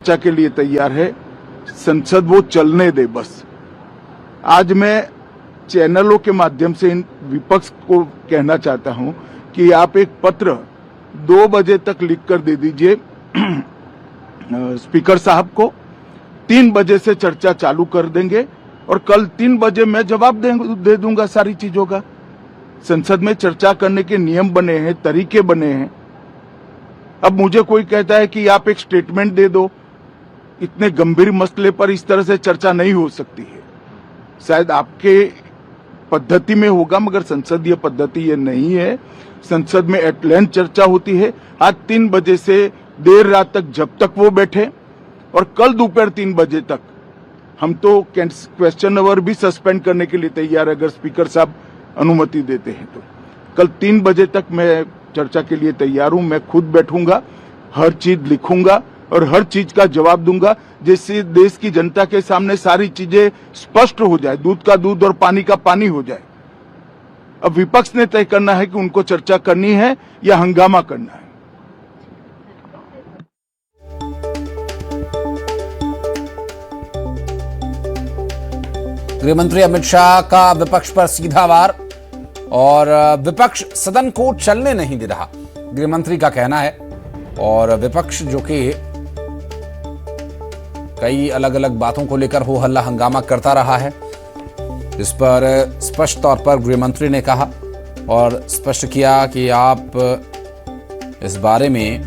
चर्चा के लिए तैयार है। संसद वो चलने दे बस। आज मैं चैनलों के माध्यम से इन विपक्ष को कहना चाहता हूं कि आप एक पत्र 2 बजे तक लिखकर दे दीजिए स्पीकर साहब को। 3 बजे से चर्चा चालू कर देंगे और कल 3 बजे मैं जवाब दे दूंगा सारी चीजों का। संसद में चर्चा करने के नियम बने हैं, तरीके बने हैं। अब मुझे कोई कहता है कि आप एक स्टेटमेंट दे दो, इतने गंभीर मसले पर इस तरह से चर्चा नहीं हो सकती है। शायद आपके पद्धति में होगा, मगर संसदीय पद्धति ये नहीं है। संसद में एट लेंथ चर्चा होती है। आज 3 बजे से देर रात तक, जब तक वो बैठे, और कल दोपहर 3 बजे तक हम तो क्वेश्चन आवर भी सस्पेंड करने के लिए तैयार है, अगर स्पीकर साहब अनुमति देते हैं तो। कल 3 बजे तक मैं चर्चा के लिए तैयार हूं। मैं खुद बैठूंगा, हर चीज लिखूंगा और हर चीज का जवाब दूंगा, जिससे देश की जनता के सामने सारी चीजें स्पष्ट हो जाए, दूध का दूध और पानी का पानी हो जाए। अब विपक्ष ने तय करना है कि उनको चर्चा करनी है या हंगामा करना है। गृहमंत्री अमित शाह का विपक्ष पर सीधा वार, और विपक्ष सदन को चलने नहीं दे रहा, गृहमंत्री का कहना है। और विपक्ष जो कि कई अलग अलग बातों को लेकर हो हल्ला हंगामा करता रहा है, इस पर स्पष्ट तौर पर गृहमंत्री ने कहा और स्पष्ट किया कि आप इस बारे में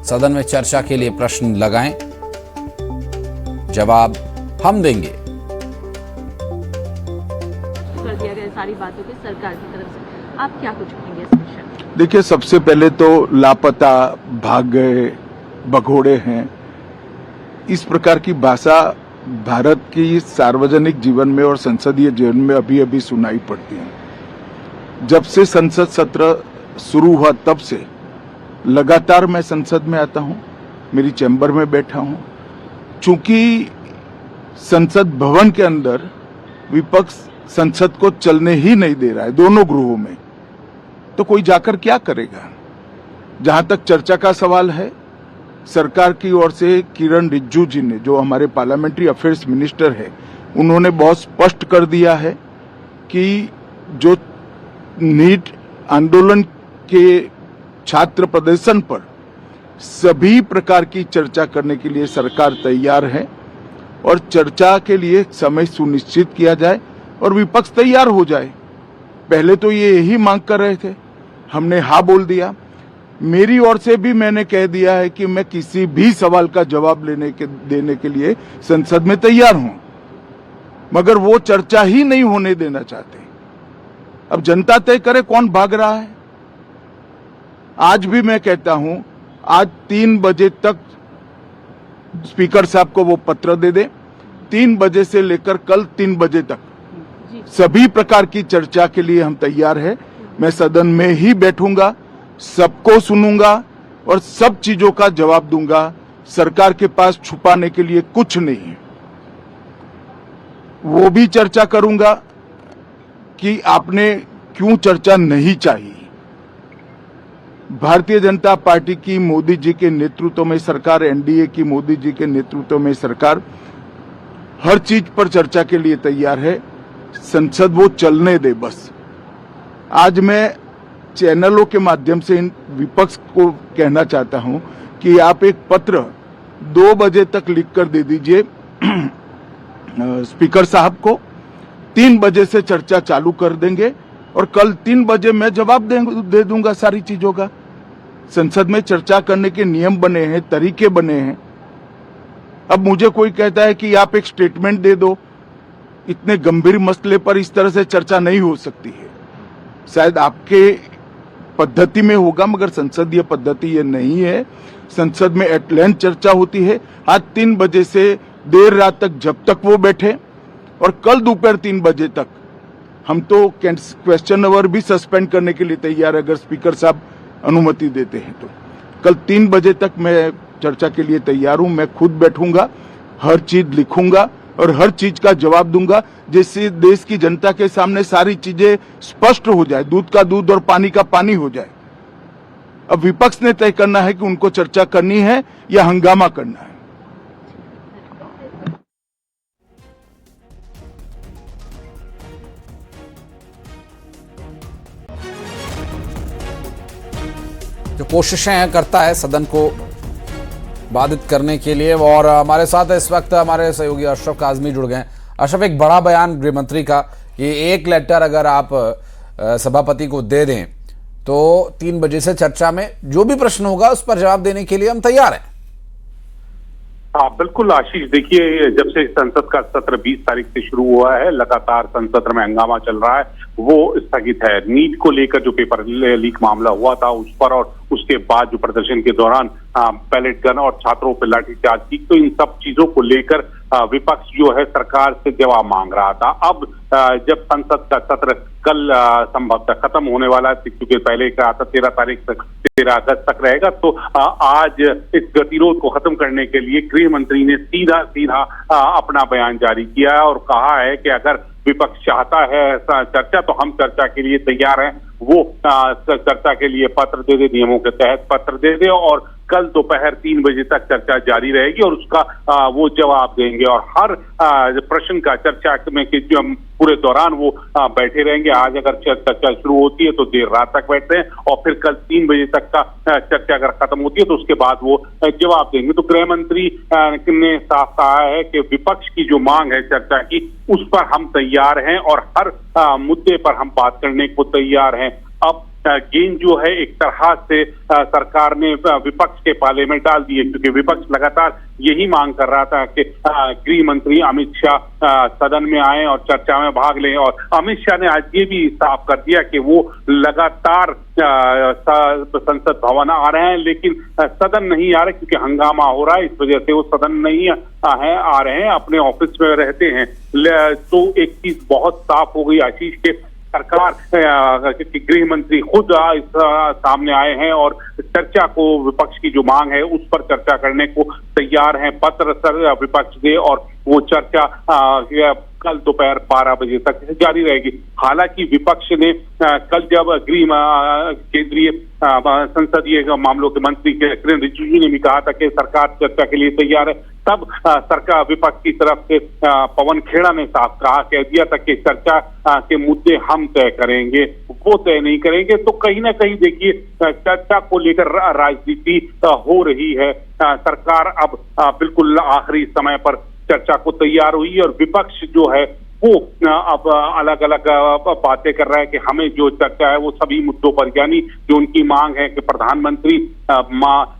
सदन में चर्चा के लिए प्रश्न लगाएं, जवाब हम देंगे। कर दिया गया सारी बातों की सरकार की तरफ से, आप क्या कुछ कहेंगे इस विषय में? देखिए, सबसे पहले तो लापता, भाग गए, भगोड़े हैं, इस प्रकार की भाषा भारत की सार्वजनिक जीवन में और संसदीय जीवन में अभी अभी सुनाई पड़ती है। जब से संसद सत्र शुरू हुआ तब से लगातार मैं संसद में आता हूं, मेरी चैम्बर में बैठा हूं। चूंकि संसद भवन के अंदर विपक्ष संसद को चलने ही नहीं दे रहा है, दोनों गृहों में, तो कोई जाकर क्या करेगा। जहां तक चर्चा का सवाल है, सरकार की ओर से किरण रिजिजू जी ने, जो हमारे पार्लियामेंट्री अफेयर्स मिनिस्टर है, उन्होंने बहुत स्पष्ट कर दिया है कि जो नीट आंदोलन के छात्र प्रदर्शन पर सभी प्रकार की चर्चा करने के लिए सरकार तैयार है, और चर्चा के लिए समय सुनिश्चित किया जाए और विपक्ष तैयार हो जाए। पहले तो ये यही मांग कर रहे थे, हमने हाँ बोल दिया। मेरी ओर से भी मैंने कह दिया है कि मैं किसी भी सवाल का जवाब देने के लिए संसद में तैयार हूं, मगर वो चर्चा ही नहीं होने देना चाहते। अब जनता तय करे कौन भाग रहा है। आज भी मैं कहता हूं, आज 3 बजे तक स्पीकर साहब को वो पत्र दे दे। 3 बजे से लेकर कल 3 बजे तक सभी प्रकार की चर्चा के लिए हम तैयार हैं। मैं सदन में ही बैठूंगा, सबको सुनूंगा और सब चीजों का जवाब दूंगा। सरकार के पास छुपाने के लिए कुछ नहीं है। वो भी चर्चा करूंगा कि आपने क्यों चर्चा नहीं चाहिए। भारतीय जनता पार्टी की मोदी जी के नेतृत्व में सरकार, एनडीए की मोदी जी के नेतृत्व में सरकार हर चीज पर चर्चा के लिए तैयार है। संसद वो चलने दे बस। आज मैं चैनलों के माध्यम से इन विपक्ष को कहना चाहता हूं कि आप एक पत्र 2 बजे तक लिखकर दे दीजिए स्पीकर साहब को। 3 बजे से चर्चा चालू कर देंगे और कल 3 बजे मैं जवाब दे दूंगा सारी चीजों का। संसद में चर्चा करने के नियम बने हैं, तरीके बने हैं। अब मुझे कोई कहता है कि आप एक स्टेटमेंट दे दो, इतने गंभीर मसले पर इस तरह से चर्चा नहीं हो सकती है। शायद आपके पद्धति में होगा, मगर संसदीय पद्धति ये नहीं है। संसद में एट लेंथ चर्चा होती है। आज 3 बजे से देर रात तक, जब तक वो बैठे, और कल दोपहर 3 बजे तक हम तो क्वेश्चन आवर भी सस्पेंड करने के लिए तैयार है, अगर स्पीकर साहब अनुमति देते हैं तो। कल 3 बजे तक मैं चर्चा के लिए तैयार हूं। मैं खुद बैठूंगा, हर चीज लिखूंगा और हर चीज का जवाब दूंगा, जिससे देश की जनता के सामने सारी चीजें स्पष्ट हो जाए, दूध का दूध और पानी का पानी हो जाए। अब विपक्ष ने तय करना है कि उनको चर्चा करनी है या हंगामा करना है। जो कोशिशें करता है सदन को बाधित करने के लिए, और हमारे साथ इस वक्त हमारे सहयोगी अशरफ काजमी जुड़ गए। अशरफ, एक बड़ा बयान गृह मंत्री का कि एक लेटर अगर आप सभापति को दे दें तो 3 बजे से चर्चा में जो भी प्रश्न होगा उस पर जवाब देने के लिए हम तैयार हैं। हाँ बिल्कुल आशीष, देखिए जब से संसद का सत्र 20 तारीख से शुरू हुआ है, लगातार संसद में हंगामा चल रहा है, वो स्थगित है। नीट को लेकर जो पेपर लीक मामला हुआ था उस पर, और उसके बाद जो प्रदर्शन के दौरान पैलेट गन और छात्रों पर लाठीचार्ज की, तो इन सब चीजों को लेकर विपक्ष जो है सरकार से जवाब मांग रहा था। अब जब संसद का सत्र कल संभवतः खत्म होने वाला है, क्योंकि पहले कहा था 13 तारीख तक, 13 अगस्त तक रहेगा, तो आज इस गतिरोध को खत्म करने के लिए गृह मंत्री ने सीधा सीधा अपना बयान जारी किया है और कहा है कि अगर विपक्ष चाहता है चर्चा तो हम चर्चा के लिए तैयार हैं। वो चर्चा के लिए पत्र दे दे, नियमों के तहत पत्र दे दे, और कल दोपहर 3 बजे तक चर्चा जारी रहेगी और उसका वो जवाब देंगे। और हर प्रश्न का चर्चा में पूरे दौरान वो बैठे रहेंगे। आज अगर चर्चा शुरू होती है तो देर रात तक बैठते हैं, और फिर कल 3 बजे तक का चर्चा अगर खत्म होती है तो उसके बाद वो जवाब देंगे। तो गृह मंत्री ने साफ कहा है कि विपक्ष की जो मांग है चर्चा की, उस पर हम तैयार हैं और हर मुद्दे पर हम बात करने को तैयार हैं। अब गेंद जो है एक तरह से सरकार ने विपक्ष के पाले में डाल दी है, क्योंकि विपक्ष लगातार यही मांग कर रहा था कि गृह मंत्री अमित शाह सदन में आए और चर्चा में भाग लें। और अमित शाह ने आज ये भी साफ कर दिया कि वो लगातार संसद भवन आ रहे हैं, लेकिन सदन नहीं आ रहे क्योंकि हंगामा हो रहा है, इस वजह से वो सदन नहीं आ रहे हैं, अपने ऑफिस में रहते हैं। तो एक चीज बहुत साफ हो गई आशीष के सरकार गृह मंत्री खुद सामने आए हैं और चर्चा को, विपक्ष की जो मांग है उस पर चर्चा करने को तैयार हैं। पत्र सर विपक्ष दे और वो चर्चा कल दोपहर 12 बजे तक जारी रहेगी। हालांकि विपक्ष ने कल जब केंद्रीय संसदीय मामलों के मंत्री किरेन रिजिजू ने भी कहा था कि सरकार चर्चा के लिए तैयार है, तब सरकार विपक्ष की तरफ से पवन खेड़ा ने साफ कह दिया था कि चर्चा के मुद्दे हम तय करेंगे, वो तय नहीं करेंगे। तो कहीं ना कहीं देखिए चर्चा को लेकर राजनीति हो रही है। सरकार अब बिल्कुल आखिरी समय पर चर्चा को तैयार हुई है और विपक्ष जो है वो अब अलग अलग बातें कर रहा है कि हमें जो चर्चा है वो सभी मुद्दों पर, यानी जो उनकी मांग है कि प्रधानमंत्री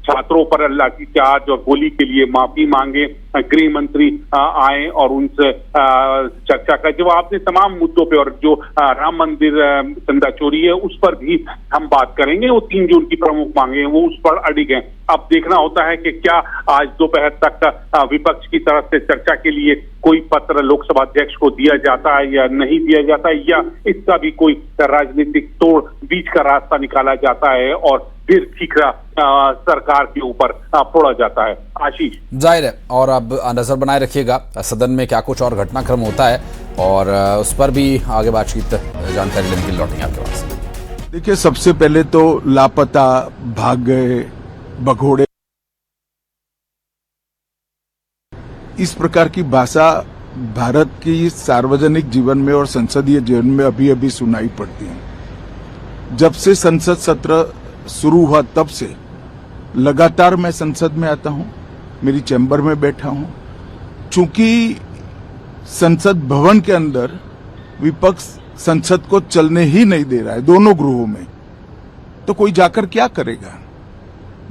छात्रों पर लाठीचार्ज और गोली के लिए माफी मांगे, गृह मंत्री आए और उनसे चर्चा का जवाब दें तमाम मुद्दों पे, और जो राम मंदिर चंदा चोरी है उस पर भी हम बात करेंगे। वो 3 जो उनकी प्रमुख मांगे हैं वो उस पर अड़िग हैं। अब देखना होता है कि क्या आज दोपहर तक विपक्ष की तरफ से चर्चा के लिए कोई पत्र लोकसभा अध्यक्ष को दिया जाता है या नहीं दिया जाता है, या इसका भी कोई राजनीतिक तोड़ बीच का रास्ता निकाला जाता है और फिर ठीकरा सरकार के ऊपर फोड़ा जाता है। आशीष, जाहिर है, और अब नजर बनाए रखिएगा सदन में क्या कुछ और घटनाक्रम होता है, और उस पर भी आगे बातचीत जानकारी लेने के लिए लौटेंगे आपके पास। देखिए, सबसे पहले तो लापता, भाग गए, भगोड़े, इस प्रकार की भाषा भारत की सार्वजनिक जीवन में और संसदीय जीवन में अभी अभी सुनाई पड़ती है। जब से संसद सत्र शुरू हुआ तब से लगातार मैं संसद में आता हूं, मेरी चैम्बर में बैठा हूं। चूंकि संसद भवन के अंदर विपक्ष संसद को चलने ही नहीं दे रहा है, दोनों गृहों में, तो कोई जाकर क्या करेगा।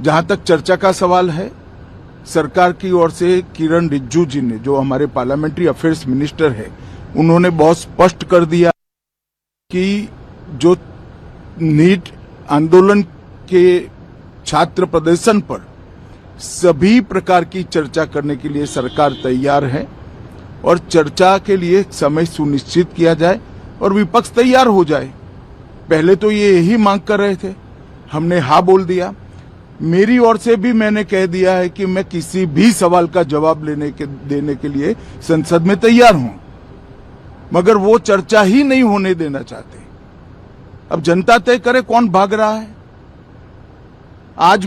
जहां तक चर्चा का सवाल है, सरकार की ओर से किरेन रिजिजू जी ने, जो हमारे पार्लियामेंट्री अफेयर्स मिनिस्टर है, उन्होंने बहुत स्पष्ट कर दिया कि जो नीट आंदोलन के छात्र प्रदर्शन पर सभी प्रकार की चर्चा करने के लिए सरकार तैयार है और चर्चा के लिए समय सुनिश्चित किया जाए और विपक्ष तैयार हो जाए। पहले तो ये यही मांग कर रहे थे, हमने हाँ बोल दिया। मेरी ओर से भी मैंने कह दिया है कि मैं किसी भी सवाल का जवाब देने के लिए संसद में तैयार हूं, मगर वो चर्चा ही नहीं होने देना चाहते। अब जनता तय करे कौन भाग रहा है। आज